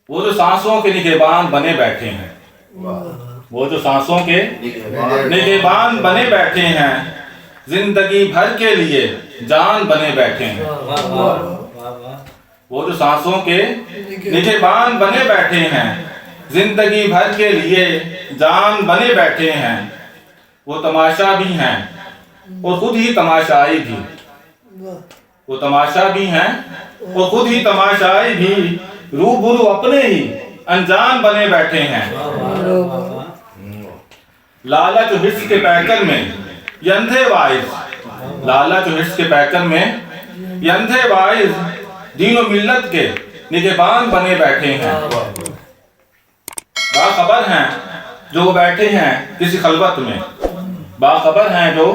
وہ جو سانسوں کے نگہبان بنے بیٹھے ہیں، وہ جو سانسوں کے نگہبان بنے بیٹھے ہیں، زندگی بھر کے لیے جان بنے بیٹھے ہیں۔ وہ جو سانسوں کے نگہبان بنے بیٹھے ہیں، زندگی بھر کے لیے جان بنے بیٹھے ہیں، وہ تماشا بھی ہیں اور خود ہی تماشائی بھی، وہ تماشا بھی ہیں اور خود ہی تماشائی بھی، روبرو اپنے ہی انجان بنے بیٹھے ہیں۔ لالچ و حرص کے پیکر میں یہ اندھے واعظ، لالچ و حرص کے پیکر میں یہ اندھے واعظ دین و ملت کے نگہبان بنے بیٹھے ہیں۔ باخبر ہیں جو وہ بیٹھے ہیں کسی خلوت میں، باخبر ہیں جو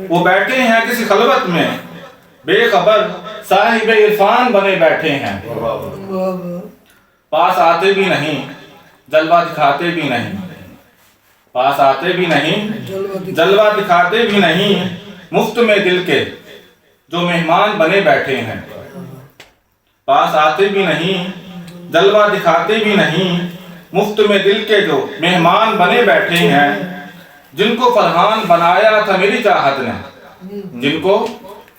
وہ بیٹھے ہیں کسی خلوت میں، بے خبر صاحب عرفان بنے بیٹھے ہیں۔ پاس آتے بھی نہیں، جلوہ دکھاتے بھی نہیں، پاس آتے بھی نہیں، جلوہ دکھاتے بھی نہیں، مفت میں دل کے جو مہمان بنے بیٹھے ہیں۔ پاس آتے بھی نہیں، جلوہ دکھاتے بھی نہیں، مفت میں دل کے جو مہمان بنے بیٹھے ہیں، جن کو فرحان بنایا تھا میری چاہت نے، جن کو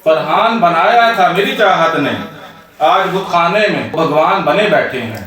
فرحان بنایا تھا میری چاہت نے، آج بت خانے میں بھگوان بنے بیٹھے ہیں۔